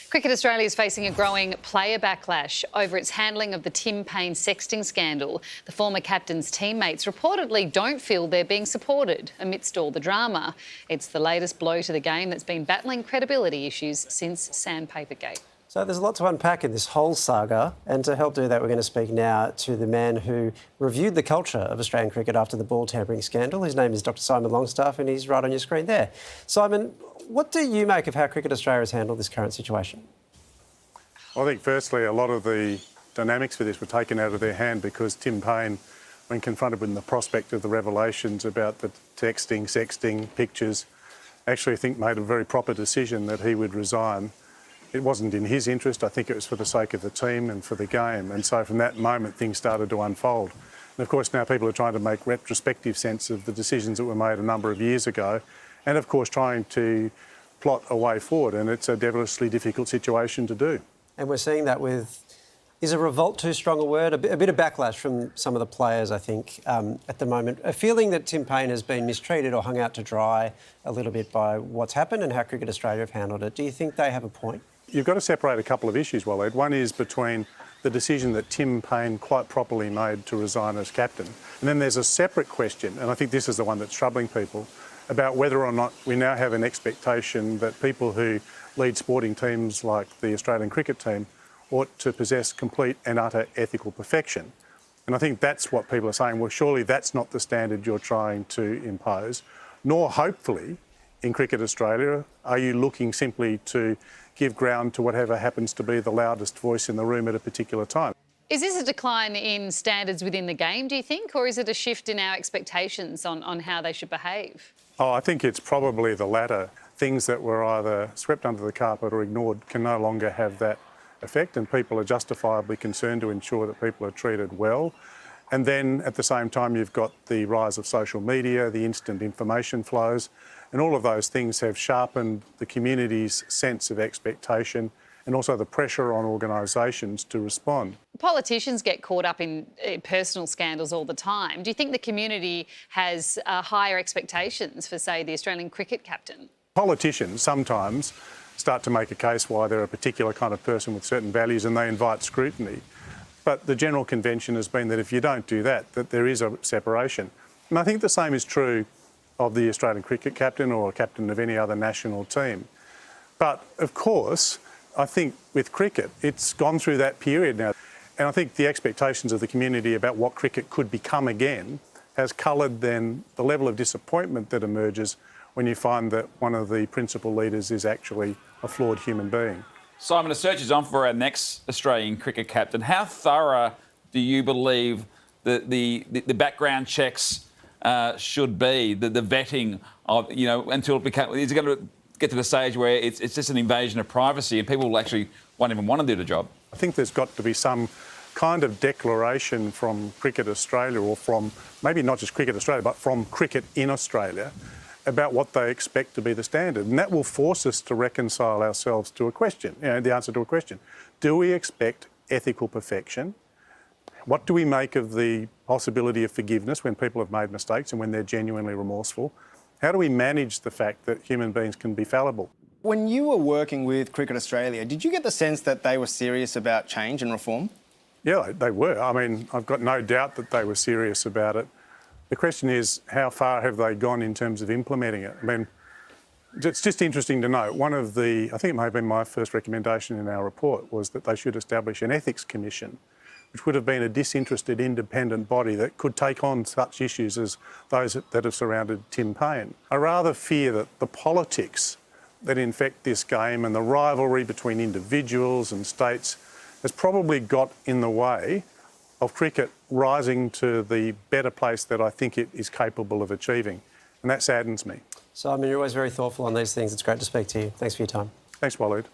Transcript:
Cricket Australia is facing a growing player backlash over its handling of the Tim Paine sexting scandal. The former captain's teammates reportedly don't feel they're being supported amidst all the drama. It's the latest blow to the game that's been battling credibility issues since Sandpapergate. So there's a lot to unpack in this whole saga, and to help do that we're going to speak now to the man who reviewed the culture of Australian cricket after the ball-tampering scandal. His name is Dr Simon Longstaff and he's right on your screen there. Simon, what do you make of how Cricket Australia has handled this current situation? I think firstly a lot of the dynamics for this were taken out of their hand because Tim Paine, when confronted with the prospect of the revelations about the texting, sexting, pictures, actually I think made a very proper decision that he would resign. It wasn't in his interest. I think it was for the sake of the team and for the game. And so from that moment, things started to unfold. And of course, now people are trying to make retrospective sense of the decisions that were made a number of years ago. And of course, trying to plot a way forward. And it's a devilishly difficult situation to do. And we're seeing that with, is a revolt too strong a word? A bit of backlash from some of the players, I think, at the moment. A feeling that Tim Paine has been mistreated or hung out to dry a little bit by what's happened and how Cricket Australia have handled it. Do you think they have a point? You've got to separate a couple of issues, Waleed. One is between the decision that Tim Paine quite properly made to resign as captain. And then there's a separate question, and I think this is the one that's troubling people, about whether or not we now have an expectation that people who lead sporting teams like the Australian cricket team ought to possess complete and utter ethical perfection. And I think that's what people are saying. Well, surely that's not the standard you're trying to impose, nor hopefully in Cricket Australia are you looking simply to give ground to whatever happens to be the loudest voice in the room at a particular time. Is this a decline in standards within the game, do you think, or is it a shift in our expectations on how they should behave? Oh, I think it's probably the latter. Things that were either swept under the carpet or ignored can no longer have that effect, and people are justifiably concerned to ensure that people are treated well. And then at the same time, you've got the rise of social media, the instant information flows, and all of those things have sharpened the community's sense of expectation and also the pressure on organisations to respond. Politicians get caught up in personal scandals all the time. Do you think the community has higher expectations for, say, the Australian cricket captain? Politicians sometimes start to make a case why they're a particular kind of person with certain values and they invite scrutiny. But the general convention has been that if you don't do that, that there is a separation. And I think the same is true of the Australian cricket captain or a captain of any other national team. But of course, I think with cricket, it's gone through that period now. And I think the expectations of the community about what cricket could become again has coloured then the level of disappointment that emerges when you find that one of the principal leaders is actually a flawed human being. Simon, a search is on for our next Australian cricket captain. How thorough do you believe the background checks should be, the vetting of, you know, until it becomes, is it going to get to the stage where it's just an invasion of privacy and people will actually won't even want to do the job? I think there's got to be some kind of declaration from Cricket Australia, or from maybe not just Cricket Australia, but from cricket in Australia, about what they expect to be the standard. And that will force us to reconcile ourselves to a question, you know, the answer to a question. Do we expect ethical perfection? What do we make of the possibility of forgiveness when people have made mistakes and when they're genuinely remorseful? How do we manage the fact that human beings can be fallible? When you were working with Cricket Australia, did you get the sense that they were serious about change and reform? Yeah, they were. I mean, I've got no doubt that they were serious about it. The question is, how far have they gone in terms of implementing it? I mean, it's just interesting to note, one of the, I think it may have been my first recommendation in our report, was that they should establish an ethics commission, which would have been a disinterested independent body that could take on such issues as those that have surrounded Tim Paine. I rather fear that the politics that infect this game and the rivalry between individuals and states has probably got in the way of cricket rising to the better place that I think it is capable of achieving. And that saddens me. Simon, you're always very thoughtful on these things. It's great to speak to you. Thanks for your time. Thanks, Waleed.